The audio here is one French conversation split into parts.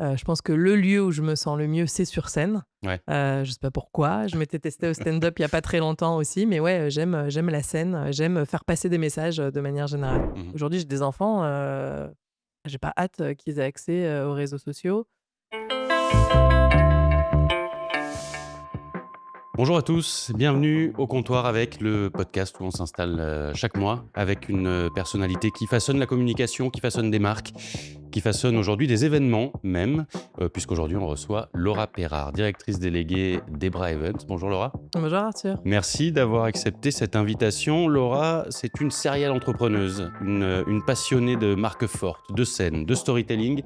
Je pense que le lieu où je me sens le mieux, c'est sur scène. Ouais. Je sais pas pourquoi. Je m'étais testée au stand-up il y a pas très longtemps aussi, mais ouais, j'aime la scène, j'aime faire passer des messages, de manière générale. Mmh. Aujourd'hui, j'ai des enfants, j'ai pas hâte, qu'ils aient accès, aux réseaux sociaux. Bonjour à tous, bienvenue au comptoir avec le podcast où on s'installe chaque mois avec une personnalité qui façonne la communication, qui façonne des marques, qui façonne aujourd'hui des événements même, puisqu'aujourd'hui on reçoit Laura Perrard, directrice déléguée d'Ebra Events. Bonjour Laura. Bonjour Arthur. Merci d'avoir accepté cette invitation. Laura, c'est une serial entrepreneuse, une passionnée de marques fortes, de scène, de storytelling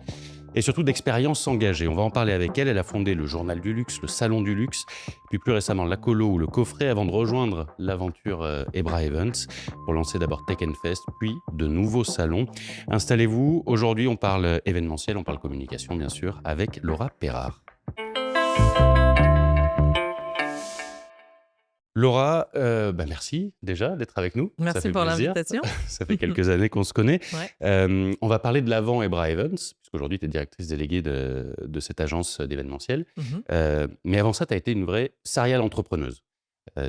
et surtout d'expériences engagées. On va en parler avec elle. Elle a fondé le Journal du Luxe, le Salon du Luxe, puis plus récemment la Colo ou le Coffret avant de rejoindre l'aventure Ebra Events pour lancer d'abord Tech Fest, puis de nouveaux salons. Installez-vous. Aujourd'hui, on parle événementiel, on parle communication bien sûr, avec Laura Perrard. Laura, merci déjà d'être avec nous, ça Merci fait pour plaisir. l'invitation. Ça fait quelques années qu'on se connaît. Ouais. On va parler de l'avant Ebra Events, puisqu'aujourd'hui tu es directrice déléguée de cette agence d'événementiel. Mmh. Mais avant ça, tu as été une vraie serial entrepreneuse.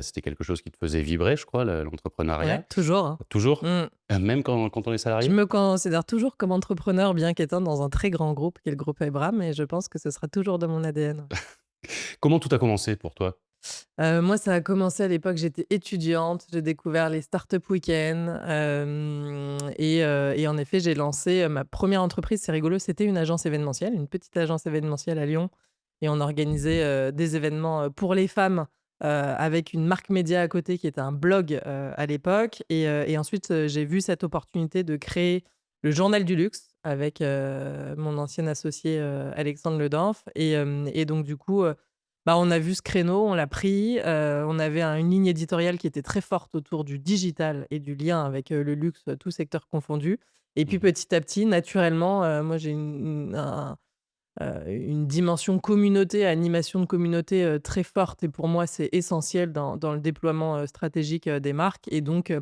C'était quelque chose qui te faisait vibrer, je crois, Ouais, l'entrepreneuriat. toujours, hein. Toujours? Mmh. Même quand on est Je salarié? me considère toujours comme entrepreneur, bien qu'étant dans un très grand groupe qui est le groupe Ebra, mais je pense que ce sera toujours dans mon ADN. Comment tout a commencé pour toi? Moi, ça a commencé à l'époque, j'étais étudiante, j'ai découvert les startup week-ends, et en effet, j'ai lancé, ma première entreprise, c'est rigolo, c'était une agence événementielle, une petite agence événementielle à Lyon et on organisait, des événements, pour les femmes, avec une marque média à côté qui était un blog, à l'époque et ensuite, j'ai vu cette opportunité de créer le Journal du Luxe avec, mon ancien associé, Alexandre Ledanf et donc du coup, on a vu ce créneau, on l'a pris, on avait une ligne éditoriale qui était très forte autour du digital et du lien avec, le luxe, tous secteurs confondus et puis Mmh. petit à petit, naturellement, moi j'ai une dimension communauté, animation de communauté, très forte et pour moi, c'est essentiel dans le déploiement, stratégique, des marques et donc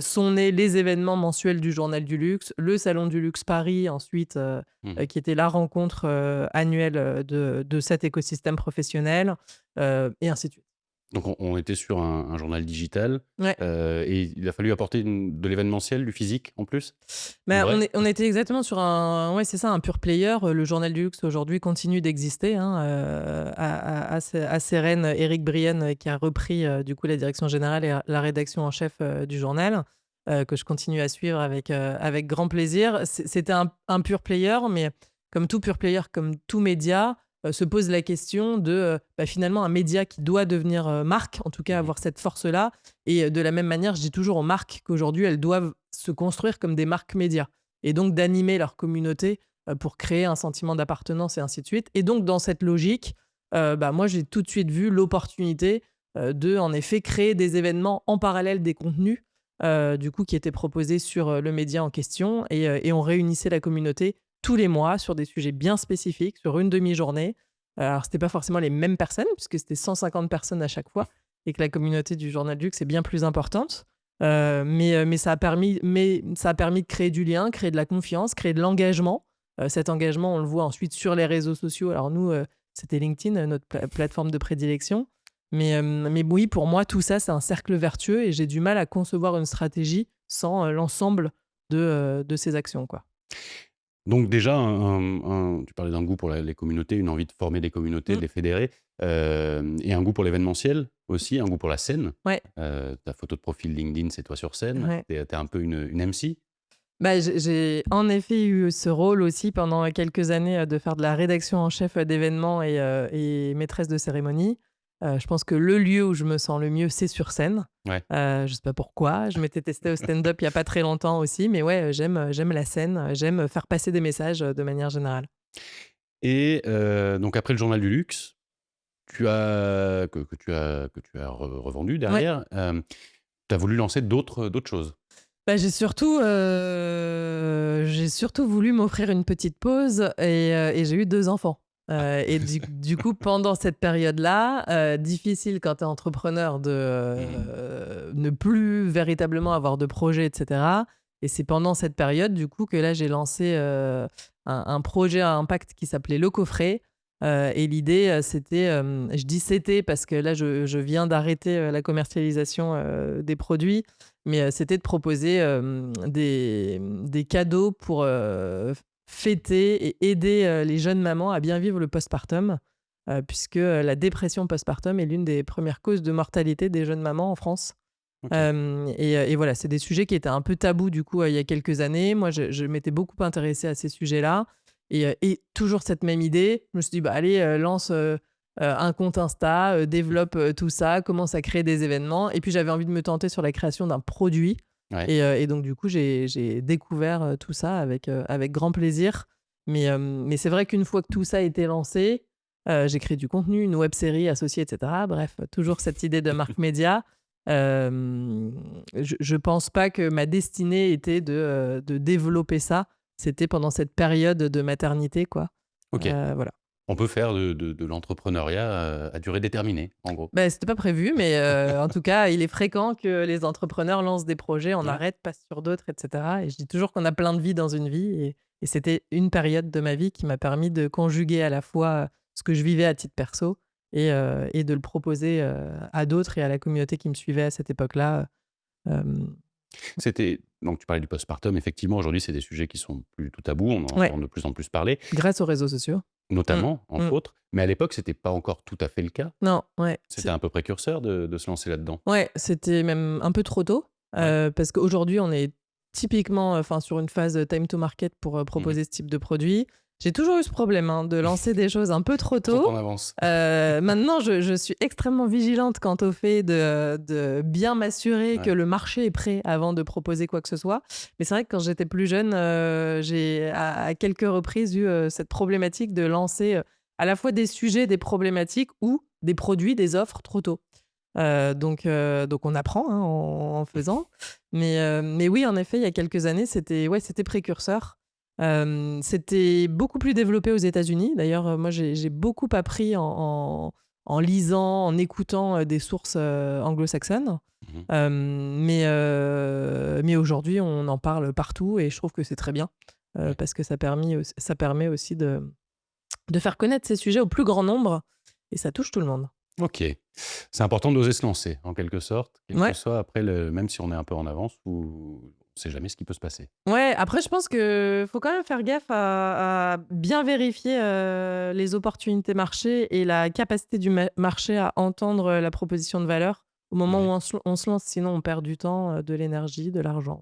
sont nés les événements mensuels du Journal du Luxe, le Salon du Luxe Paris ensuite, Mmh. qui était la rencontre, annuelle, de cet écosystème professionnel, et ainsi de suite. Donc on était sur un journal digital, Ouais. et il a fallu apporter de l'événementiel, du physique en plus? Du Bah, vrai? on était exactement sur un ouais, c'est ça, un pure player. Le Journal du Luxe aujourd'hui continue d'exister, hein, à ses rênes, Éric Brienne, qui a repris, du coup la direction générale et la rédaction en chef, du journal, que je continue à suivre avec grand plaisir. C'était un pure player, mais comme tout pure player, comme tout média, se pose la question de, finalement un média qui doit devenir, marque, en tout cas Mmh. avoir cette force-là et de la même manière, je dis toujours aux marques qu'aujourd'hui, elles doivent se construire comme des marques médias et donc d'animer leur communauté, pour créer un sentiment d'appartenance et ainsi de suite et donc dans cette logique, moi, j'ai tout de suite vu l'opportunité, de, en effet, créer des événements en parallèle des contenus, du coup, qui étaient proposés sur, le média en question et on réunissait la communauté tous les mois sur des sujets bien spécifiques, sur une demi-journée. Alors c'était pas forcément les mêmes personnes puisque c'était 150 personnes à chaque fois et que la communauté du Journal du Luxe est bien plus importante. Mais ça a permis de créer du lien, créer de la confiance, créer de l'engagement. Cet engagement, on le voit ensuite sur les réseaux sociaux. Alors nous, c'était LinkedIn, notre plateforme de prédilection. Mais oui, pour moi, tout ça, c'est un cercle vertueux et j'ai du mal à concevoir une stratégie sans, l'ensemble de ces actions, quoi. Donc déjà, tu parlais d'un goût pour les communautés, une envie de former des communautés, de Mmh. les fédérer, et un goût pour l'événementiel aussi, un goût pour la scène. Ouais, Ta photo de profil LinkedIn, c'est toi sur scène. ouais. Tu es un peu une MC? J'ai en effet eu ce rôle aussi pendant quelques années, de faire de la rédaction en chef, d'événements et maîtresse de cérémonie. Je pense que le lieu où je me sens le mieux, c'est sur scène. Ouais. Je sais pas pourquoi. Je m'étais testée au stand-up il y a pas très longtemps aussi, mais ouais, j'aime la scène, j'aime faire passer des messages, de manière générale. Et donc après le Journal du Luxe, que tu as revendu Ouais. derrière, tu as voulu lancer d'autres choses? J'ai surtout voulu m'offrir une petite pause et j'ai eu 2 enfants. Et du coup, pendant cette période-là, difficile quand tu es entrepreneur de, Mmh. ne plus véritablement avoir de projet et cetera. Et c'est pendant cette période, du coup, que là, j'ai lancé un projet à impact qui s'appelait Le Coffret. Et l'idée, c'était, je dis c'était parce que là, je viens d'arrêter la commercialisation des produits, mais c'était de proposer des cadeaux pour fêter et aider les jeunes mamans à bien vivre le postpartum, puisque la dépression postpartum est l'une des premières causes de mortalité des jeunes mamans en France. OK. Et voilà, c'est des sujets qui étaient un peu tabous du coup, il y a quelques années. Moi, je m'étais beaucoup intéressée à ces sujets-là et toujours cette même idée. Je me suis dit: «Bah, allez, lance, un compte Insta, développe, tout ça, commence à créer des événements» et puis j'avais envie de me tenter sur la création d'un produit Ouais. et donc du coup, j'ai découvert, tout ça avec grand plaisir. Mais c'est vrai qu'une fois que tout ça a été lancé, j'ai créé du contenu, une web série associée et cetera. Bref, toujours cette idée de marque média. Je pense pas que ma destinée était de développer ça. C'était pendant cette période de maternité, quoi. OK. Voilà. On peut faire de l'entrepreneuriat, à durée déterminée, en gros. Bah, c'était pas prévu, mais en tout cas, il est fréquent que les entrepreneurs lancent des projets, en Ouais. arrêtent, passent sur d'autres et cetera et je dis toujours qu'on a plein de vies dans une vie et c'était une période de ma vie qui m'a permis de conjuguer à la fois ce que je vivais à titre perso et de le proposer, à d'autres et à la communauté qui me suivait à cette époque-là. Hem, C'était donc tu parlais du postpartum, effectivement, aujourd'hui, c'est des sujets qui sont plus tout tabous, on en ouais, entend de plus en plus parler, grâce aux réseaux sociaux. Mmh. notamment, Mmh. entre autres, mais à l'époque, c'était pas encore tout à fait le cas. Non, ouais, C'était un peu précurseur de se lancer là-dedans? c'était même un peu trop tôt, Ouais. parce qu'aujourd'hui, on est typiquement, enfin, sur une phase, time to market pour, Mmh. proposer ce type de produit. J'ai toujours eu ce problème, hein, de lancer des choses un peu trop Trop tôt. en avance. Maintenant, je suis extrêmement vigilante quant au fait de bien m'assurer que Ouais. le marché est prêt avant de proposer quoi que ce soit. Mais c'est vrai que quand j'étais plus jeune, j'ai à quelques reprises eu, cette problématique de lancer, à la fois des sujets, des problématiques ou des produits, des offres trop tôt. Donc on apprend, hein, en faisant. Mais oui, en effet, il y a quelques années, c'était précurseur. C'était beaucoup plus développé aux États-Unis. D'ailleurs, moi, j'ai beaucoup appris en lisant, en écoutant, des sources, anglo-saxonnes. Mmh. Mais aujourd'hui, on en parle partout et je trouve que c'est très bien, Ouais. parce que ça permet aussi de faire connaître ces sujets au plus grand nombre et ça touche tout le monde. OK. C'est important d'oser se lancer, en quelque sorte, quel que Ouais. soit après le même si on est un peu en avance ou on sait jamais ce qui peut se passer. Ouais, après je pense que faut quand même faire gaffe à bien vérifier, les opportunités marché et la capacité du marché à entendre, la proposition de valeur au moment où Ouais. on se lance. Sinon on perd du temps, de l'énergie, de l'argent.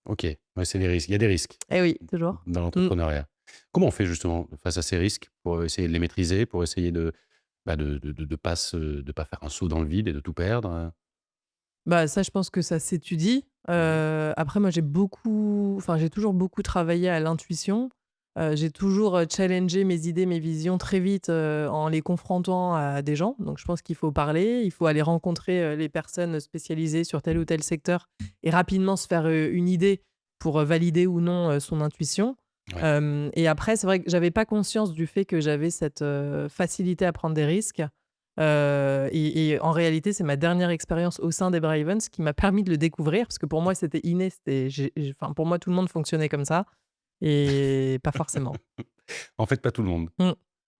OK. Ouais, c'est des risques. Il y a des risques Eh oui, toujours. dans Mmh. l'entrepreneuriat. Comment on fait justement face à ces risques pour essayer de les maîtriser, pour essayer de pas faire un saut dans le vide et de tout perdre? Bah, ça, je pense que ça s'étudie. Ouais. Après moi, j'ai toujours beaucoup travaillé à l'intuition. J'ai toujours, challengé mes idées, mes visions très vite, en les confrontant à des gens. Donc je pense qu'il faut parler, il faut aller rencontrer, les personnes spécialisées sur tel ou tel secteur et rapidement se faire, une idée pour, valider ou non, son intuition. Ouais. Et après, c'est vrai que j'avais pas conscience du fait que j'avais cette, facilité à prendre des risques. Et en réalité, c'est ma dernière expérience au sein des Bravens qui m'a permis de le découvrir parce que pour moi, c'était inné, enfin, pour moi, tout le monde fonctionnait comme ça et pas forcément. En fait, pas tout le monde. Mmh.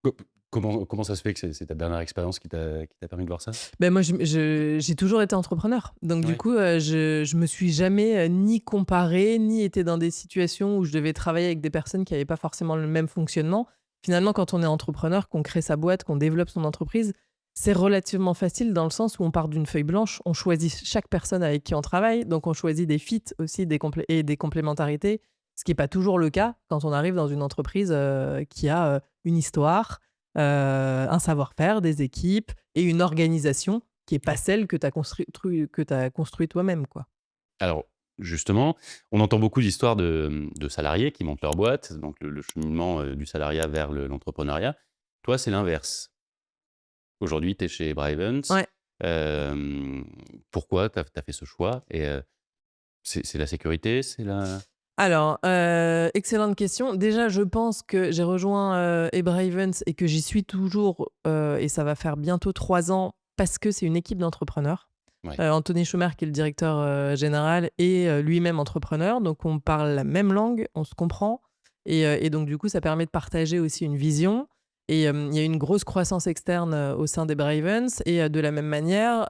Co comment ça se fait que c'est ta dernière expérience qui t'a permis de voir ça? Ben moi, j'ai toujours été entrepreneur. Donc du Ouais. coup, je me suis jamais, ni comparée, ni été dans des situations où je devais travailler avec des personnes qui avaient pas forcément le même fonctionnement. Finalement, quand on est entrepreneur, qu'on crée sa boîte, qu'on développe son entreprise, c'est relativement facile dans le sens où on part d'une feuille blanche, on choisit chaque personne avec qui on travaille, donc on choisit des fits aussi, des complémentarités, ce qui est pas toujours le cas quand on arrive dans une entreprise, qui a, une histoire, un savoir-faire, des équipes et une organisation qui est pas Ouais. celle que tu as construit toi-même, quoi. Alors, justement, on entend beaucoup d'histoires de salariés qui montent leur boîte, donc le cheminement, du salariat vers l'entrepreneuriat. Toi, c'est l'inverse. Aujourd'hui, tu es chez Brivens. Ouais. Hem, Pourquoi tu as fait ce choix? Et c'est la sécurité? C'est la Alors, excellente question. Déjà, je pense que j'ai rejoint, Ravens et que j'y suis toujours, et ça va faire bientôt 3 ans parce que c'est une équipe d'entrepreneurs. Ouais. Anthony Schumer, qui est le directeur général, et lui-même entrepreneur. Donc, on parle la même langue, on se comprend. Et donc, du coup, ça permet de partager aussi une vision. Et il y a une grosse croissance externe au sein des Bravens. Et de la même manière,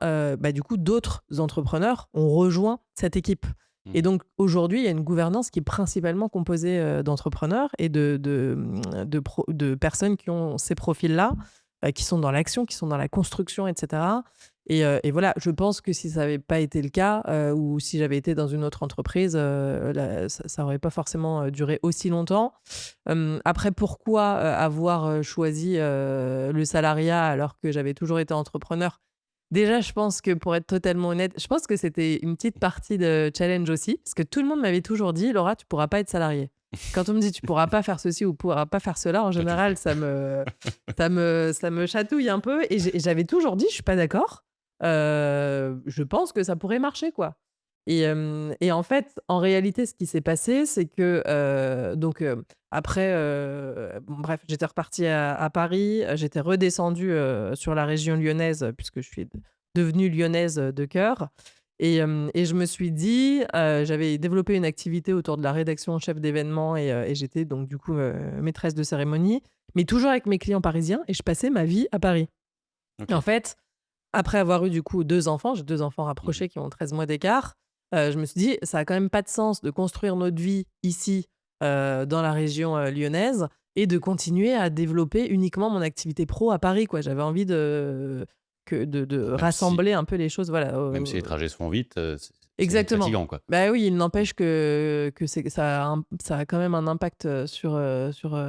du coup, d'autres entrepreneurs ont rejoint cette équipe. Et Mmh. donc, aujourd'hui, il y a une gouvernance qui est principalement composée d'entrepreneurs et de personnes qui ont ces profils-là, qui sont dans l'action, qui sont dans la construction, etc. Et voilà, je pense que si ça n'avait pas été le cas, ou si j'avais été dans une autre entreprise, ça n'aurait pas forcément duré aussi longtemps. Après, pourquoi avoir choisi le salariat alors que j'avais toujours été entrepreneur? Déjà, je pense que pour être totalement honnête, je pense que c'était une petite partie de challenge aussi, parce que tout le monde m'avait toujours dit: «Laura, tu pourras pas être salariée». Quand on me dit: «Tu pourras pas faire ceci ou pourras pas faire cela», en Toi, tu le général, fais. ça me chatouille un peu, et j'avais toujours dit: «Je suis pas d'accord, je pense que ça pourrait marcher, quoi». Et en fait, en réalité, ce qui s'est passé, c'est que, après, bon bref, j'étais repartie à Paris, j'étais redescendue, sur la région lyonnaise, puisque je suis devenue lyonnaise de cœur. Et je me suis dit, j'avais développé une activité autour de la rédaction en chef d'événements, et j'étais donc du coup, maîtresse de cérémonie, mais toujours avec mes clients parisiens, et je passais ma vie à Paris. Et en OK. fait, après avoir eu du coup 2 enfants, j'ai 2 enfants Mmh. rapprochés qui ont 13 mois d'écart, je me suis dit: «Ça a quand même pas de sens de construire notre vie ici, dans la région, lyonnaise, et de continuer à développer uniquement mon activité pro à Paris», quoi. J'avais envie de Même si rassembler un peu les choses, voilà, même si les trajets se font vite, c'est vite exactement. fatigant, quoi. Bah oui, il n'empêche que ça a quand même un impact, sur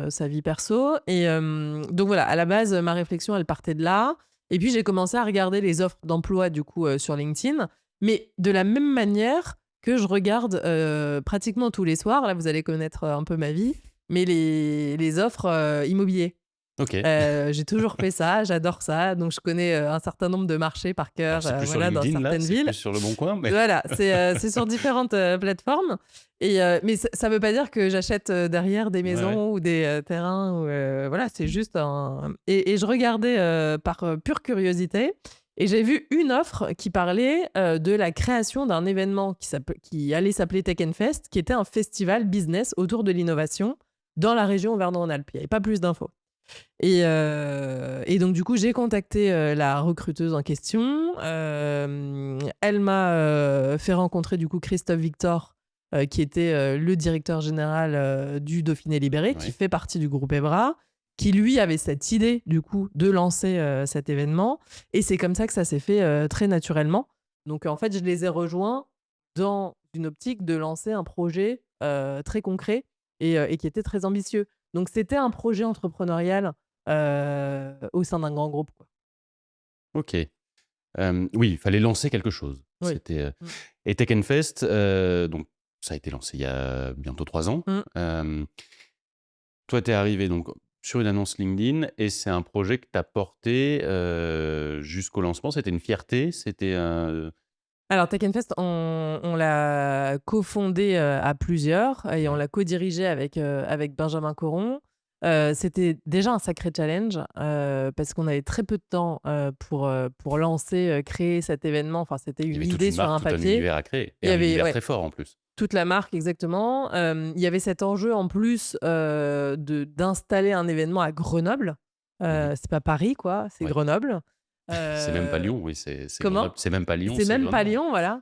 sa vie perso. Donc voilà, à la base, ma réflexion, elle partait de là, et puis j'ai commencé à regarder les offres d'emploi du coup, sur LinkedIn, mais de la même manière que je regarde, pratiquement tous les soirs, là vous allez connaître, un peu ma vie, mais les offres, immobiliers. OK. J'ai toujours fait ça, j'adore ça, donc je connais, un certain nombre de marchés par Alors cœur, c'est plus sur voilà, dans LinkedIn là, certaines c'est plus villes. sur Le Bon Coin, mais Voilà, c'est sur différentes, plateformes, mais ça veut pas dire que j'achète, derrière des ouais, ouais. maisons ou des, terrains, ou voilà, c'est juste et je regardais, par, pure curiosité, et j'ai vu une offre qui parlait, de la création d'un événement qui allait s'appeler Tech and Fest, qui était un festival business autour de l'innovation dans la région Auvergne-Rhône-Alpes. Il y avait pas plus d'infos. Et donc du coup, j'ai contacté, la recruteuse en question. Elle m'a, fait rencontrer du coup Christophe Victor, qui était, le directeur général, du Dauphiné Libéré, qui Ouais. fait partie du groupe EBRA, qui lui avait cette idée du coup de lancer, cet événement, et c'est comme ça que ça s'est fait, très naturellement. Donc en fait, je les ai rejoints dans une optique de lancer un projet, très concret, et qui était très ambitieux. Donc c'était un projet entrepreneurial, au sein d'un grand groupe, quoi. OK. Oui, il fallait lancer quelque chose. Oui. C'était, Mmh. et Tech and Fest, donc ça a été lancé il y a bientôt 3 ans. Mmh. Hem, Toi, tu es arrivé donc sur une annonce LinkedIn et c'est un projet que tu as porté, jusqu'au lancement. C'était une fierté? C'était, Alors Tech and Fest, on l'a cofondé, à plusieurs, et on ouais, l'a co-dirigé avec Benjamin Coron. C'était déjà un sacré challenge, parce qu'on avait très peu de temps, pour lancer, créer cet événement. Enfin, c'était il y une avait toute idée une sur marque, un tout un papier. univers à créer Il et y un avait, univers ouais, très fort en plus. toute la marque, exactement. Il y avait cet enjeu en plus, d'installer un événement à Grenoble. Mmh. C'est pas Paris, quoi, c'est Ouais. Grenoble. C'est même pas Heu Lyon, oui, c'est Comment? Grenoble. C'est même pas Lyon, C'est c'est même pas Grenoble. Lyon, voilà.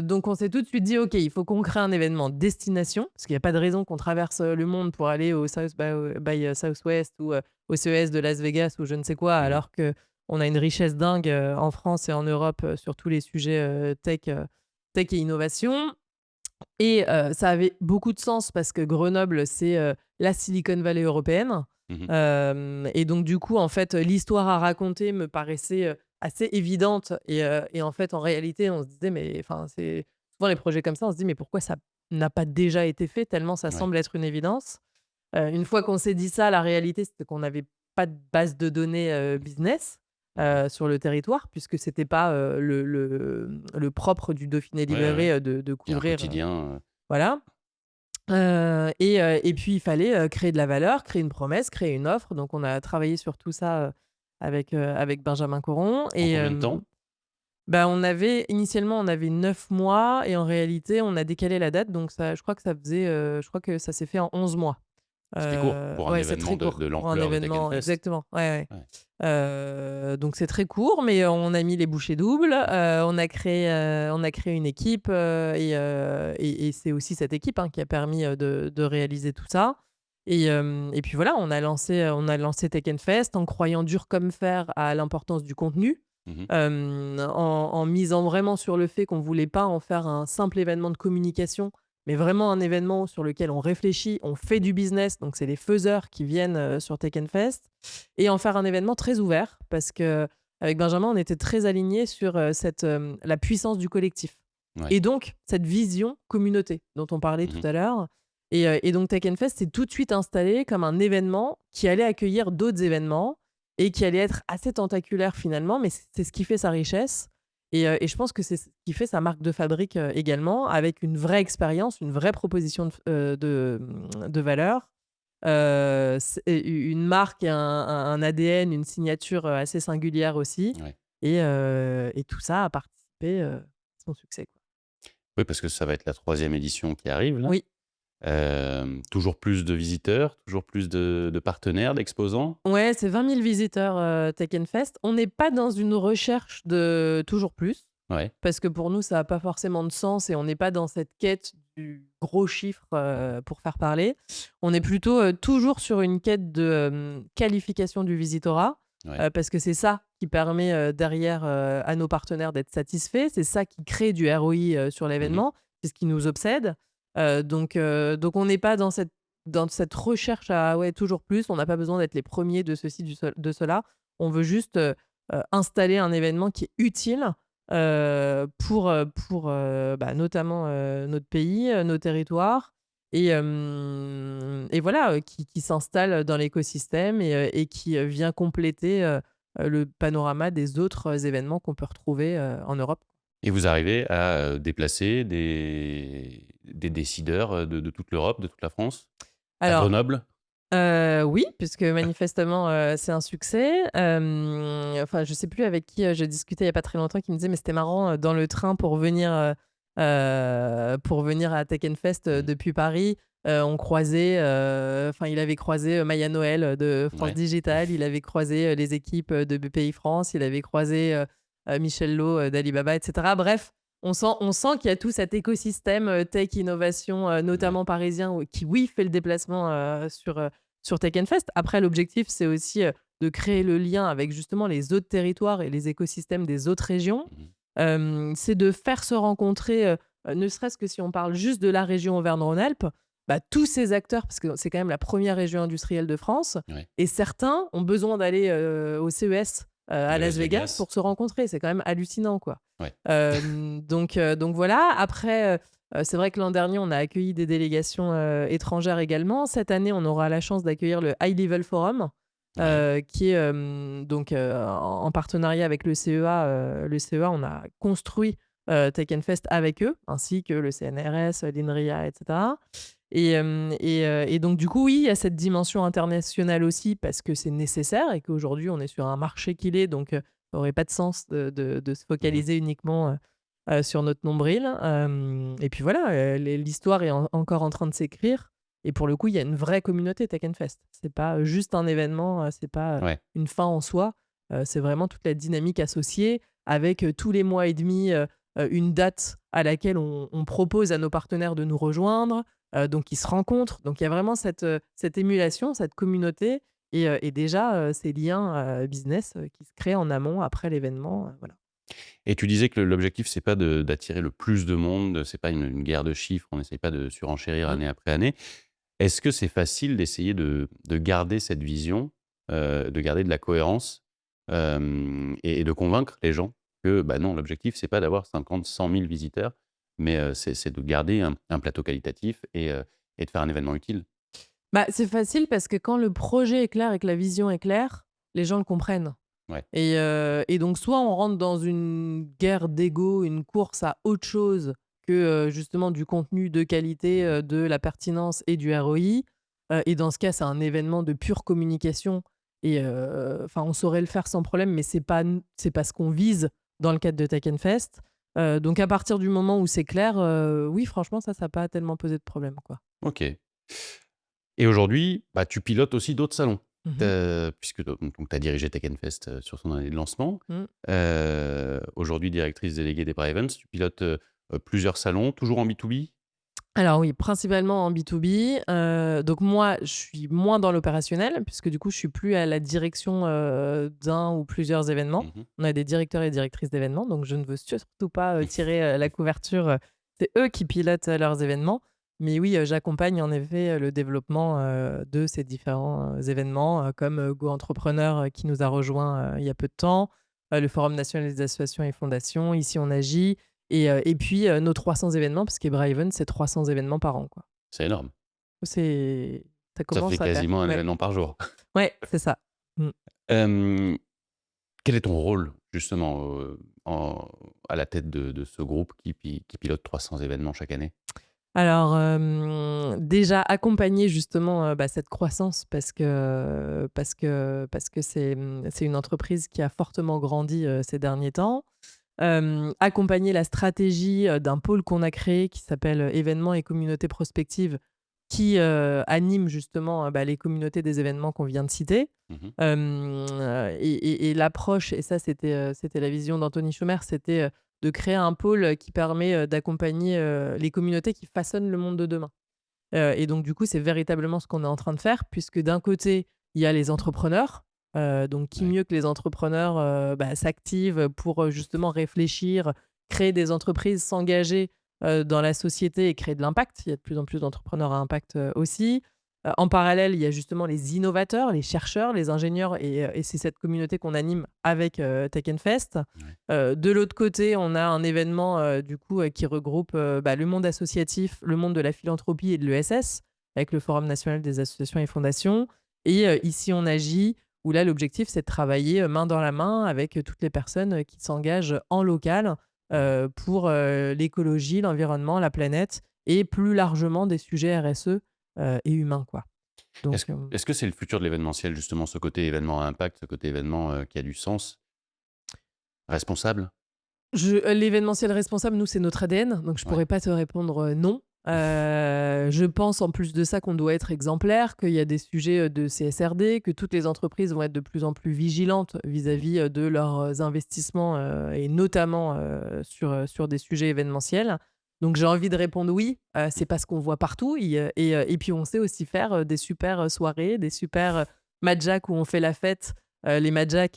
Donc on s'est tout de suite dit: «OK, il faut qu'on crée un événement destination», parce qu'il y a pas de raison qu'on traverse, le monde pour aller au Southwest, ou au CES de Las Vegas, ou je ne sais quoi, Mmh. alors qu'on a une richesse dingue, en France et en Europe, sur tous les sujets, tech et innovation. Et ça avait beaucoup de sens parce que Grenoble, c'est, la Silicon Valley européenne. Mmh. Et donc du coup, en fait, l'histoire à raconter me paraissait, assez évidente, et en fait, en réalité, on se disait: «Mais», enfin, c'est souvent les projets comme ça, on se dit: «Mais pourquoi ça n'a pas déjà été fait?» tellement ça Ouais. semble être une évidence. Une fois qu'on s'est dit ça, la réalité, c'était qu'on n'avait pas de base de données, business, Mmh. sur le territoire, puisque c'était pas, le propre du Dauphiné Ouais, ouais. libéré, de Il y a un couvrir, quotidien, voilà. Et puis il fallait, créer de la valeur, créer une promesse, créer une offre. Donc on a travaillé sur tout ça, avec Benjamin Coron En et combien de temps? bah, initialement, on avait 9 mois et en réalité, on a décalé la date donc ça je crois que ça s'est fait en 11 mois. Ce qui est court pour un Ouais, c'est événement très de court pour un l'ampleur de Tech événement Fest. exactement, ouais, ouais. Ouais. Donc c'est très court, mais on a mis les bouchées doubles, on a créé une équipe, et c'est aussi cette équipe, hein, qui a permis, de réaliser tout ça et puis voilà, on a lancé Tech Fest en croyant dur comme fer à l'importance du contenu, Mmh. en misant vraiment sur le fait qu'on voulait pas en faire un simple événement de communication, mais vraiment un événement sur lequel on réfléchit, on fait du business, donc c'est les faiseurs qui viennent, sur Tech Fest et en faire un événement très ouvert parce qu'avec Benjamin, on était très alignés sur, la puissance du collectif Ouais. et donc cette vision communauté dont on parlait tout Mmh. à l'heure et donc Tech Fest s'est tout de suite installé comme un événement qui allait accueillir d'autres événements et qui allait être assez tentaculaire finalement, mais c'est ce qui fait sa richesse et je pense que c'est ce qui fait sa marque de fabrique, également, avec une vraie expérience, une vraie proposition de valeur, c et une marque et un ADN, une signature, assez singulière aussi Ouais. et tout ça a participé, à son succès, quoi. Oui, parce que ça va être la troisième édition qui arrive là. Oui. Toujours plus de visiteurs, toujours plus de partenaires, d'exposants? Ouais, c'est 20 000 visiteurs, Tech Fest. On n'est pas dans une recherche de toujours plus. Ouais. Parce que pour nous, ça a pas forcément de sens et on n'est pas dans cette quête du gros chiffre, pour faire parler. On est plutôt, toujours sur une quête de, qualification du visitorat, Ouais. parce que c'est ça qui permet, derrière, à nos partenaires d'être satisfaits. C'est ça qui crée du ROI, sur Mmh. l'événement. C'est ce qui nous obsède. Donc on n'est pas dans cette recherche à ouais, toujours plus. On n'a pas besoin d'être les premiers de ceci, de cela. On veut juste, installer un événement qui est utile pour bah, notamment, notre pays, nos territoires et voilà, qui s'installe dans l'écosystème et qui, vient compléter, le panorama des autres événements qu'on peut retrouver, en Europe. Et vous arrivez à, déplacer des décideurs, de toute l'Europe, de toute la France? À Alors, Grenoble? oui, puisque manifestement, c'est un succès. Enfin, je sais plus avec qui, je discutais il y a pas très longtemps qui me disait: «Mais c'était marrant, dans le train pour venir à Tech Fest, Mmh. depuis Paris, on croisait, enfin, il avait croisé, Maya Noël, de France Ouais. Digital, il avait croisé, les équipes, de BPI France, il avait croisé, Michel Lô, d'Alibaba et cetera. Bref, on sent qu'il y a tout cet écosystème, tech, innovation, Ouais. notamment parisien, qui oui, fait le déplacement, sur Tech Fest. Après, l'objectif, c'est aussi, de créer le lien avec justement les autres territoires et les écosystèmes des autres régions. Mmh. C'est de faire se rencontrer, ne serait-ce que si on parle juste de la région Auvergne-Rhône-Alpes, bah, tous ces acteurs, parce que c'est quand même la première région industrielle de France Ouais. et certains ont besoin d'aller, au CES, à De Las Las Vegas Vegas? pour se rencontrer. C'est quand même hallucinant, quoi. Ouais. Donc voilà. Après, c'est vrai que l'an dernier, on a accueilli des délégations, étrangères également. Cette année, on aura la chance d'accueillir le High Level Forum, Ouais. qui est, donc en partenariat avec le CEA. Le CEA, on a construit, Tech Fest avec eux, ainsi que le CNRS, l'INRIA et cetera et donc du coup, oui, il y a cette dimension internationale aussi parce que c'est nécessaire et qu'aujourd'hui, on est sur un marché qu'il est, donc ça aurait pas de sens de se Mmh. focaliser uniquement, sur notre nombril, et puis voilà, l'histoire est encore en train de s'écrire et pour le coup, il y a une vraie communauté Tech Fest. C'est pas, juste un événement, c'est pas, Ouais. une fin en soi, c'est vraiment toute la dynamique associée avec, tous les mois et demi, une date à laquelle on propose à nos partenaires de nous rejoindre, donc ils se rencontrent. Donc il y a vraiment cette émulation, cette communauté et déjà, ces liens, business, qui se créent en amont après l'événement, voilà. Et tu disais que l'objectif, c'est pas d'attirer le plus de monde, c'est pas une guerre de chiffres, on n'essaye pas de surenchérir Mmh. année après année. Est-ce que c'est facile d'essayer de garder cette vision, de garder de la cohérence, et de convaincre les gens que, bah, non, l'objectif, c'est pas d'avoir 50-100 000 visiteurs, mais c'est de garder un plateau qualitatif et de faire un événement utile? Bah, c'est facile parce que quand le projet est clair et que la vision est claire, les gens le comprennent Ouais. et donc soit on rentre dans une guerre d'ego, une course à autre chose que, justement du contenu de qualité, Mmh. de la pertinence et du ROI, et dans ce cas, c'est un événement de pure communication et enfin, on saurait le faire sans problème, mais c'est pas ce qu'on vise dans le cadre de Tech Fest. Donc à partir du moment où c'est clair, oui, franchement, ça a pas tellement posé de problème, quoi. OK. Et aujourd'hui, bah, tu pilotes aussi d'autres salons. Mmh. Puisque tu as dirigé Tech Fest, sur son année de lancement. Mmh. Aujourd'hui directrice déléguée des Events, tu pilotes, plusieurs salons, toujours en B2B? Alors oui, principalement en B2B. Donc moi, je suis moins dans l'opérationnel puisque du coup, je suis plus à la direction, d'un ou plusieurs événements. Mmh. On a des directeurs et directrices d'événements, donc je ne veux surtout pas, tirer, la couverture, c'est eux qui pilotent, leurs événements. Mais oui, j'accompagne en effet, le développement, de ces différents, événements, comme, Go Entrepreneur, qui nous a rejoints, il y a peu de temps, le Forum national des associations et fondations, Ici on agit, et puis, nos 300 événements, parce qu'Ebraven, c'est 300 événements par an, quoi. C'est énorme. C'est Ça Ça fait commence à faire. quasiment un Ouais, événement par jour. ouais, c'est ça. Mmh. Hem, Quel est ton rôle justement, à la tête de ce groupe qui pilote 300 événements chaque année? Alors, déjà accompagner justement, cette croissance parce que c'est une entreprise qui a fortement grandi, ces derniers temps. Accompagner la stratégie, d'un pôle qu'on a créé qui s'appelle, Événements et communautés prospectives qui, anime justement, les communautés des événements qu'on vient de citer. Mmh. Et l'approche, et ça c'était la vision d'Anthony Schumer, c'était, de créer un pôle, qui permet, d'accompagner, les communautés qui façonnent le monde de demain. Et donc du coup, c'est véritablement ce qu'on est en train de faire puisque d'un côté, il y a les entrepreneurs, donc qui Ouais. mieux que les entrepreneurs, s'activent pour, justement réfléchir, créer des entreprises, s'engager, dans la société et créer de l'impact. Il y a de plus en plus d'entrepreneurs à impact, aussi. En parallèle, il y a justement les innovateurs, les chercheurs, les ingénieurs, et c'est cette communauté qu'on anime avec, Tech Fest. Ouais. De l'autre côté, on a un événement, du coup, qui regroupe, le monde associatif, le monde de la philanthropie et de l'ESS, avec le Forum national des associations et fondations, et Ici on agit, où là l'objectif c'est de travailler, main dans la main avec, toutes les personnes, qui s'engagent en local, pour, l'écologie, l'environnement, la planète et plus largement des sujets RSE, et humains, quoi. Est-ce Donc, est-ce que c'est le futur de l'événementiel justement, ce côté événement à impact, ce côté événement, qui a du sens? Responsable? l'événementiel responsable, nous, c'est notre ADN, donc je Ouais. pourrais pas te répondre, non. Je pense en plus de ça qu'on doit être exemplaire, qu'il y a des sujets, de CSRD, que toutes les entreprises vont être de plus en plus vigilantes vis-à-vis, de leurs investissements, et notamment, sur des sujets événementiels. Donc j'ai envie de répondre oui, c'est parce qu'on voit partout, et puis on sait aussi faire, des super, soirées, des super, Madjak où on fait la fête. Les Madjak,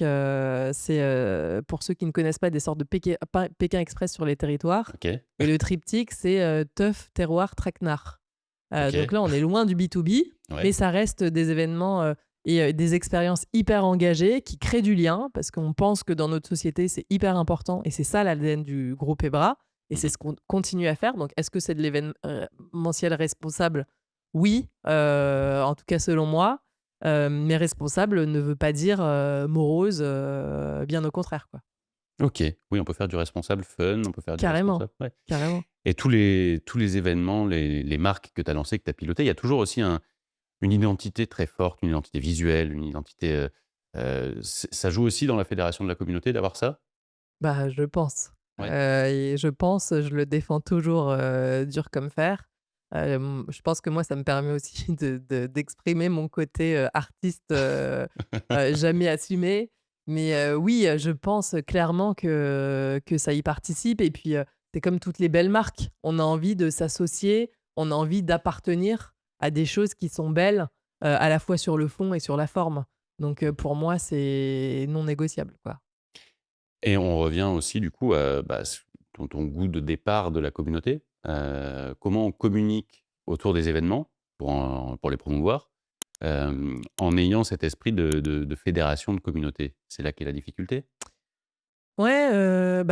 c'est, pour ceux qui ne connaissent pas, des sortes de Pékin Express sur les territoires, OK. et le triptyque, c'est, teuf, terroir, traquenard. Donc OK. là, on est loin du B2B, mais Ouais. ça reste des événements, des expériences hyper engagées qui créent du lien parce qu'on pense que dans notre société, c'est hyper important et c'est ça l'ADN du groupe EBRA, et c'est Mmh. ce qu'on continue à faire. Donc est-ce que c'est de l'événementiel responsable? Oui, en tout cas selon moi. Mais responsable ne veut pas dire, morose, bien au contraire, quoi. OK. Oui, on peut faire du responsable fun, on peut faire du Carrément, responsable, ouais. carrément. Et tous les événements, les marques que tu as lancées, que tu as pilotées, il y a toujours aussi une identité très forte, une identité visuelle, une identité, ça joue aussi dans la fédération de la communauté d'avoir ça? Bah, je pense, Ouais. et je le défends toujours, dur comme fer. Je pense que moi, ça me permet aussi d'exprimer mon côté, artiste, jamais assumé. Mais, oui, je pense clairement que ça y participe, et puis, c'est comme toutes les belles marques. On a envie de s'associer, on a envie d'appartenir à des choses qui sont belles, à la fois sur le fond et sur la forme. Donc, pour moi, c'est non négociable, quoi. Et on revient aussi du coup à, bah, ton goût de départ de la communauté. Comment on communique autour des événements pour les promouvoir, en ayant cet esprit de fédération de communauté? C'est là qu'est la difficulté? Ouais,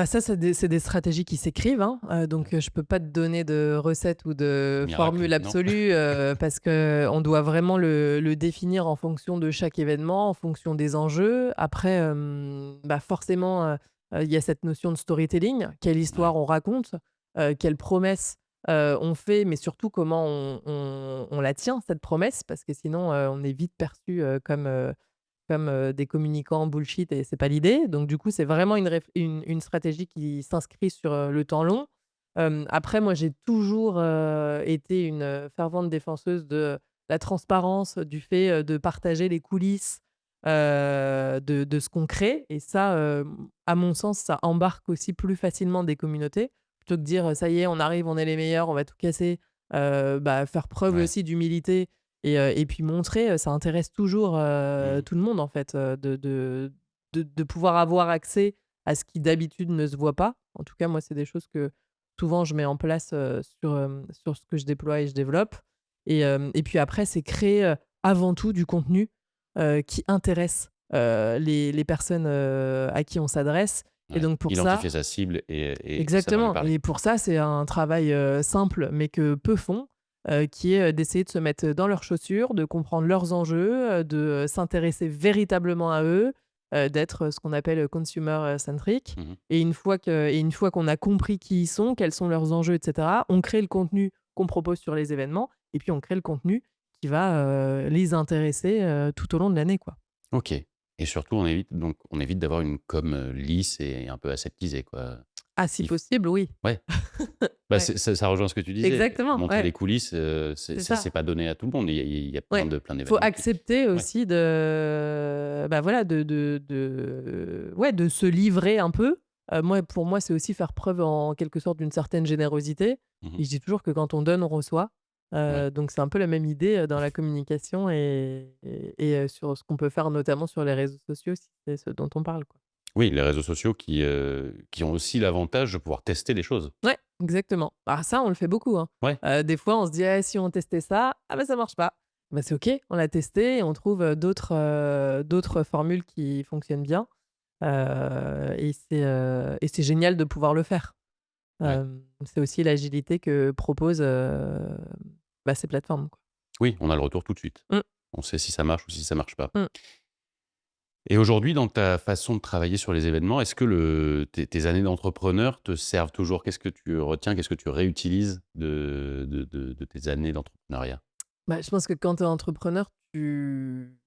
ça, c'est des stratégies qui s'écrivent, hein, donc je peux pas te donner de recette ou de Miracle, formule non? absolue, parce qu'on doit vraiment le définir en fonction de chaque événement, en fonction des enjeux. Après, forcément, il y a cette notion de storytelling. Quelle Ouais. histoire on raconte? Quelles promesses, on fait? Mais surtout, comment on la tient, cette promesse? Parce que sinon, on est vite perçu, comme, des communicants bullshit et c'est pas l'idée. Donc du coup, c'est vraiment une stratégie qui s'inscrit sur, le temps long. Après moi, j'ai toujours, été une, fervente défenseuse de la transparence, du fait, de partager les coulisses, de ce qu'on crée et ça, à mon sens, ça embarque aussi plus facilement des communautés. Plutôt que de dire: «Ça y est, on arrive, on est les meilleurs, on va tout casser». Bah, faire preuve Ouais. aussi d'humilité et puis montrer, ça intéresse toujours, Mmh. tout le monde en fait, de pouvoir avoir accès à ce qui d'habitude ne se voit pas. En tout cas, moi, c'est des choses que souvent je mets en place, sur ce que je déploie et je développe et puis après, c'est créer, avant tout du contenu, qui intéresse, les personnes, à qui on s'adresse et Ouais. donc pour ça Identifier sa cible et savoir lui exactement parler. et pour ça, c'est un travail, simple mais que peu font, qui est, d'essayer de se mettre dans leurs chaussures, de comprendre leurs enjeux, de, s'intéresser véritablement à eux, d'être, ce qu'on appelle, consumer, centric Mmh. et une fois qu'on a compris qui ils sont, quels sont leurs enjeux et cetera, on crée le contenu qu'on propose sur les événements et puis on crée le contenu qui va, les intéresser, tout au long de l'année, quoi. OK, et surtout on évite d'avoir une com, lisse et un peu aseptisée, quoi. Ah, si Il f possible, oui. Ouais, bah, Ouais, ça rejoint ce que tu disais. exactement, Montrer ouais, les coulisses, c'est c'est c'est ça. c'est pas donné à tout le monde. Il y a plein Ouais, plein faut d'événements qui accepter ouais, aussi de, bah, voilà, ouais, de se livrer un peu. Moi, pour moi, c'est aussi faire preuve en quelque sorte d'une certaine générosité mmh et je dis toujours que quand on donne, on reçoit. ouais. Donc c'est un peu la même idée, dans la communication et sur ce qu'on peut faire notamment sur les réseaux sociaux, si c'est ce dont on parle, quoi. Oui, les réseaux sociaux qui ont aussi l'avantage de pouvoir tester les choses. Ouais, exactement. Ah ça, on le fait beaucoup, hein. Ouais, Des fois, on se dit: «Eh, si on testait ça, ah bah, ça marche pas». Bah, c'est OK, on l'a testé et on trouve, d'autres formules qui fonctionnent bien, et c'est génial de pouvoir le faire. ouais. C'est aussi l'agilité que proposent, bah, ces plateformes, quoi. Oui, on a le retour tout de suite. Mmh, On sait si ça marche ou si ça marche pas. mmh. Et aujourd'hui, dans ta façon de travailler sur les événements, est-ce que tes années d'entrepreneur te servent toujours? Qu'est-ce que tu retiens? Qu'est-ce que tu réutilises de tes années d'entrepreneuriat? Bah, je pense que quand tu es entrepreneur, tu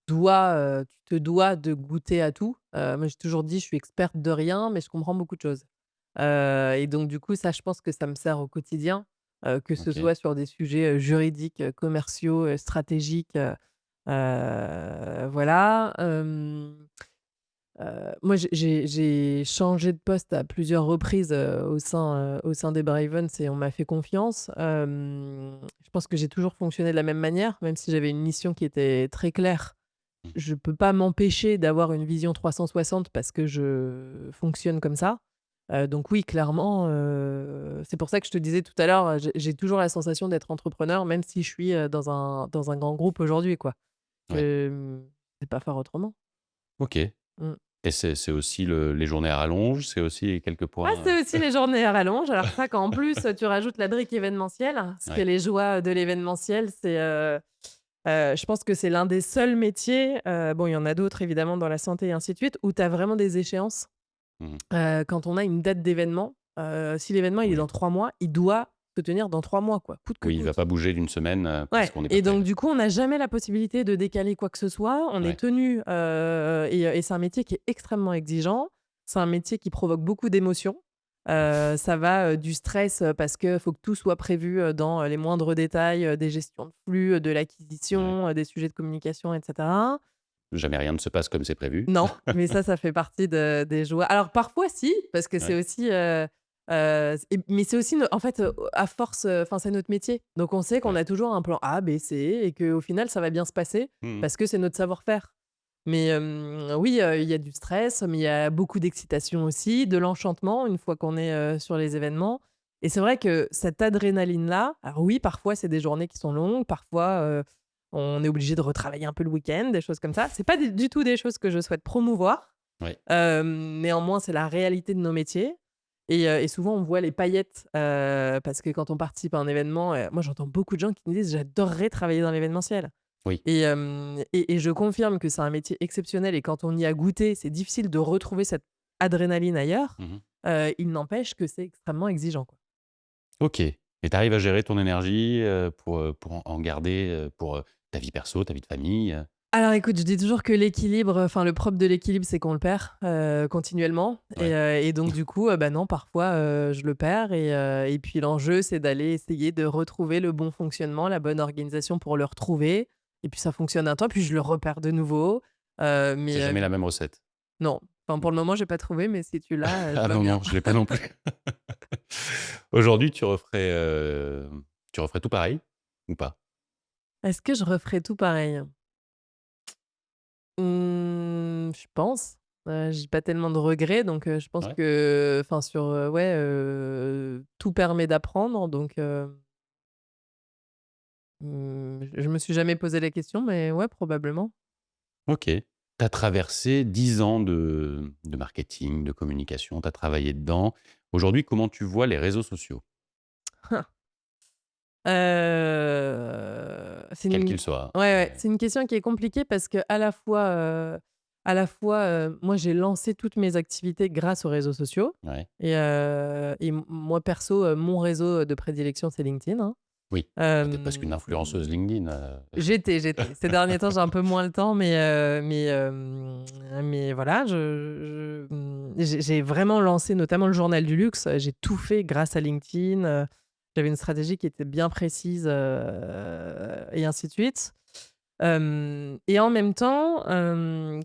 te dois de goûter à tout. Moi, j'ai toujours dit: «Je suis experte de rien, mais je comprends beaucoup de choses». Et donc du coup, ça, je pense que ça me sert au quotidien, que ce OK. soit sur des sujets, juridiques, commerciaux, stratégiques, voilà. Moi, j'ai changé de poste à plusieurs reprises, au sein des Bravens et on m'a fait confiance. Je pense que j'ai toujours fonctionné de la même manière, même si j'avais une mission qui était très claire. Mmh. Je peux pas m'empêcher d'avoir une vision 360 parce que je fonctionne comme ça. Donc oui, clairement, c'est pour ça que je te disais tout à l'heure, j'ai toujours la sensation d'être entrepreneur, même si je suis, dans un grand groupe aujourd'hui, quoi. Ouais. C'est pas faire autrement. OK, et Mmh. c'est aussi les journées à rallonge? C'est aussi quelques Ah, points, c'est aussi les journées à rallonge. Alors ça, quand en plus, tu rajoutes la brique événementielle, ce que ouais. les joies de l'événementiel, c'est, je pense que c'est l'un des seuls métiers, bon, il y en a d'autres évidemment dans la santé et ainsi de suite, où tu as vraiment des échéances. Mmh. Quand on a une date d'événement, si l'événement il est dans Oui. 3 mois, il doit se tenir dans 3 mois, quoi, coûte que Oui, il va coûte. pas bouger d'une semaine, parce Ouais qu'on n'est pas et prêt. donc du coup, on n'a jamais la possibilité de décaler quoi que ce soit. On est Ouais, tenu, et c'est un métier qui est extrêmement exigeant. C'est un métier qui provoque beaucoup d'émotions. Ça va, du stress, parce que faut que tout soit prévu, dans, les moindres détails, des gestions de flux, de ouais. l'acquisition, des sujets de communication et cetera. Jamais rien ne se passe comme c'est prévu. Non, mais ça fait partie des joies. Alors parfois si, parce que c'est Ouais, aussi, mais c'est aussi en fait, à force, enfin c'est notre métier. Donc on sait qu'on ouais. a toujours un plan A, B, C et qu'au final ça va bien se passer Mmh mh. parce que c'est notre savoir-faire. Mais oui, il y a du stress, mais il y a beaucoup d'excitation aussi, de l'enchantement une fois qu'on est, sur les événements et c'est vrai que cette adrénaline-là, alors oui, parfois c'est des journées qui sont longues, parfois, on est obligé de retravailler un peu le week-end, des choses comme ça. C'est pas du tout des choses que je souhaite promouvoir. Ouais. Néanmoins, c'est la réalité de nos métiers et souvent on voit les paillettes, parce que quand on participe à un événement, moi j'entends beaucoup de gens qui me disent: «J'adorerais travailler dans l'événementiel» Oui. et je confirme que c'est un métier exceptionnel et quand on y a goûté, c'est difficile de retrouver cette adrénaline ailleurs. Mmh mh. Il n'empêche que c'est extrêmement exigeant, quoi. OK, et tu arrives à gérer ton énergie, pour en garder, pour, ta vie perso, ta vie de famille? Alors écoute, je dis toujours que l'équilibre, enfin le propre de l'équilibre, c'est qu'on le perd, continuellement Ouais. et donc du coup, bah, non, parfois, je le perds et puis l'enjeu, c'est d'aller essayer de retrouver le bon fonctionnement, la bonne organisation pour le retrouver et puis ça fonctionne un temps, puis je le repère de nouveau, C'est mais jamais la même recette. non. Enfin, Mmh. pour le moment, j'ai pas trouvé, mais si tu l'as, je Ah veux non, bien. non, je l'ai pas non plus. Aujourd'hui, tu referais tout pareil ou pas? Est-ce que je referais tout pareil? Je pense. J'ai pas tellement de regrets donc je pense Ouais? que enfin sur, ouais, tout permet d'apprendre donc je me suis jamais posé la question mais ouais, probablement. OK. Tu as traversé 10 ans de marketing, de communication, tu as travaillé dedans. Aujourd'hui, comment tu vois les réseaux sociaux? C'est Quels une qu'ils soient, ouais, ouais, mais c'est une question qui est compliquée parce à la fois, moi j'ai lancé toutes mes activités grâce aux réseaux sociaux ouais. et moi perso, mon réseau de prédilection, c'est LinkedIn, hein. Oui. Bah, tu es presque une Hem influenceuse LinkedIn, J'étais. Ces derniers temps, j'ai un peu moins le temps, mais voilà, j'ai vraiment lancé notamment le journal du luxe. J'ai tout fait grâce à LinkedIn, j'avais une stratégie qui était bien précise, et ainsi de suite. Et en même temps,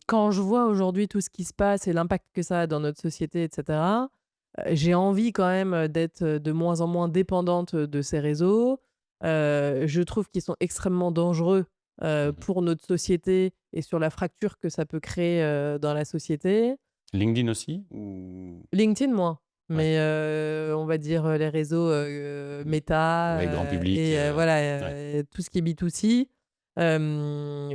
quand je vois aujourd'hui tout ce qui se passe et l'impact que ça a dans notre société et cetera, j'ai envie quand même, d'être, de moins en moins dépendante, de ces réseaux. Je trouve qu'ils sont extrêmement dangereux, mmh mh. pour notre société et sur la fracture que ça peut créer, dans la société. LinkedIn aussi ou LinkedIn moins, ouais, mais on va dire, les réseaux, mmh, Meta, ouais, grand public, voilà, ouais. tout ce qui est B2C,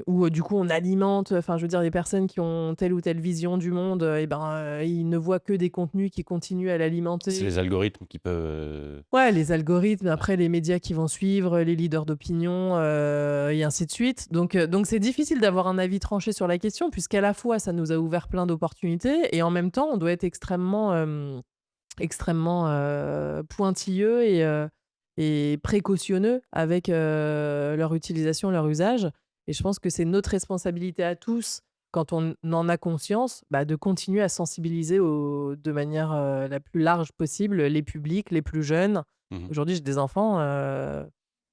où, du coup on alimente, enfin je veux dire les personnes qui ont telle ou telle vision du monde, et ben, ils ne voient que des contenus qui continuent à C'est l'alimenter. les algorithmes qui peuvent, Ouais, les algorithmes, ouais, après les médias qui vont suivre, les leaders d'opinion, et ainsi de suite. Donc c'est difficile d'avoir un avis tranché sur la question puisqu'à la fois ça nous a ouvert plein d'opportunités et en même temps on doit être extrêmement, pointilleux et précautionneux avec, leur utilisation, leur usage et je pense que c'est notre responsabilité à tous, quand on en a conscience, bah, de continuer à sensibiliser de manière, la plus large possible, les publics, les plus jeunes. mmh mh, Aujourd'hui, j'ai des enfants,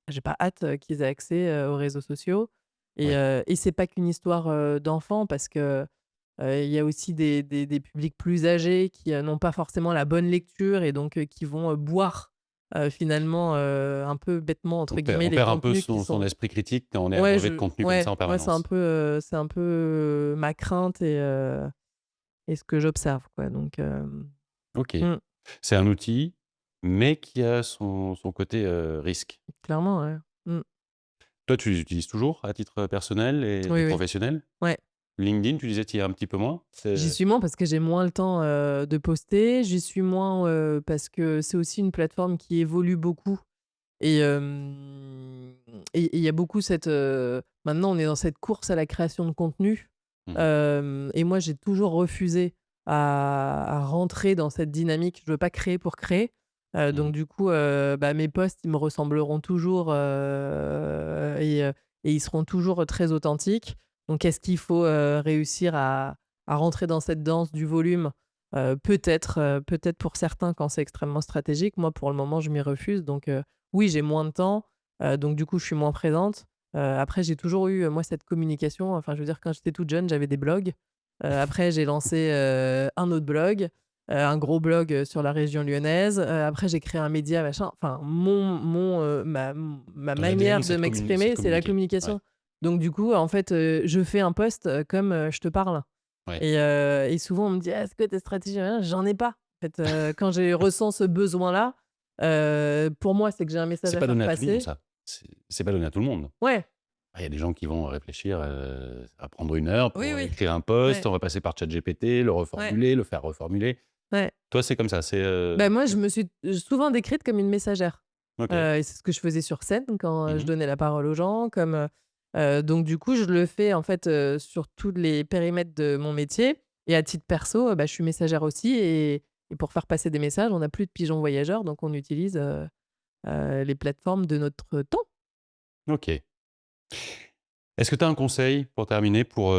j'ai pas hâte, qu'ils aient accès, aux réseaux sociaux ouais. et c'est pas qu'une histoire, d'enfants parce que il y a aussi des publics plus âgés qui, n'ont pas forcément la bonne lecture et donc qui vont, boire, finalement, un peu «bêtement» entre guillemets On les perd un peu contenus qui son sont esprit critique quand on est ouais, abreuvé de contenu comme ça en ouais, permanence. c'est un peu, ma crainte et ce que j'observe quoi donc OK. mmh, C'est un outil, mais qui a son côté, risque. clairement, ouais. Mmh. Toi, tu les utilises toujours à titre personnel et Oui, oui. professionnel? Ouais. LinkedIn, tu disais tu y es un petit peu moins? J'y C'est suis moins parce que j'ai moins le temps, de poster. J'y suis moins, parce que c'est aussi une plateforme qui évolue beaucoup et il y a beaucoup cette, maintenant on est dans cette course à la création de contenu, mmh mh. et moi j'ai toujours refusé à rentrer dans cette dynamique. Je veux pas créer pour créer, Mmh donc mh. du coup, bah, mes posts, ils me ressembleront toujours, et ils seront toujours très authentiques. Donc est-ce qu'il faut, réussir à rentrer dans cette danse du volume? Peut-être, peut-être pour certains quand c'est extrêmement stratégique. Moi, pour le moment, je m'y refuse donc oui, j'ai moins de temps, donc du coup, je suis moins présente. Après, j'ai toujours eu, moi, cette communication. Enfin, je veux dire, quand j'étais toute jeune, j'avais des blogs. Après, j'ai lancé, un autre blog, un gros blog, sur la région lyonnaise. Après, j'ai créé un média, machin. Enfin, ma Ton ADN, manière de c'est de m'exprimer, c'est la communiquer. Ouais, communication. Donc du coup, en fait, je fais un post, comme, je te parle ouais. et souvent on me dit: «Ah, c'est quoi ta stratégie?» J'en ai pas. En fait, quand je ressens ce besoin-là, pour moi, c'est que j'ai un message C'est à pas faire donné à tout le monde passer. ça. C'est pas donné à tout le monde. Ouais, Ah, il y a des gens qui vont réfléchir, à prendre 1 heure oui, pour oui, écrire un post, ouais, on va passer par ChatGPT, le ouais, reformuler, le faire reformuler. ouais. Toi, c'est comme ça, c'est, Bah, moi, je me suis souvent décrite comme une messagère, OK. et c'est ce que je faisais sur scène quand, Mmh je mh. donnais la parole aux gens comme, donc du coup, je le fais, en fait, sur tous les périmètres de mon métier et à titre perso, bah, je suis messagère aussi et pour faire passer des messages, on n'a plus de pigeons voyageurs donc on utilise, les plateformes de notre temps. OK. Est-ce que tu as un conseil pour terminer pour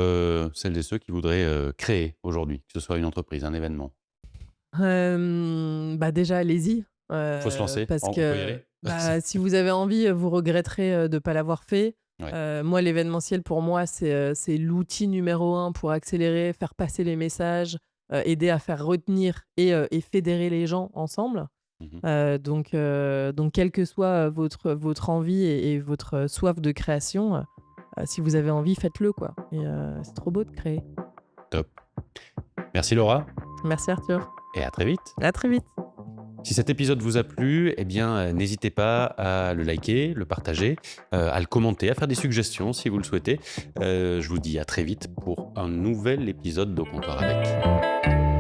celles et ceux qui voudraient créer aujourd'hui, que ce soit une entreprise, un événement? Bah, déjà allez-y, Faut se lancer, parce on peut y que, aller? bah, si vous avez envie, vous regretterez, de pas l'avoir fait. Ouais. Moi, l'événementiel pour moi, c'est l'outil numéro un pour accélérer, faire passer les messages, aider à faire retenir et fédérer les gens ensemble. Mmh. Donc quelle que soit, votre envie et votre soif de création, si vous avez envie, faites-le quoi c'est trop beau de créer. Top. Merci Laura Merci Arthur. et à très vite. À très vite. Si cet épisode vous a plu, eh bien, n'hésitez pas à le liker, le partager, à le commenter, à faire des suggestions si vous le souhaitez. Je vous dis à très vite pour un nouvel épisode d'Au comptoir avec.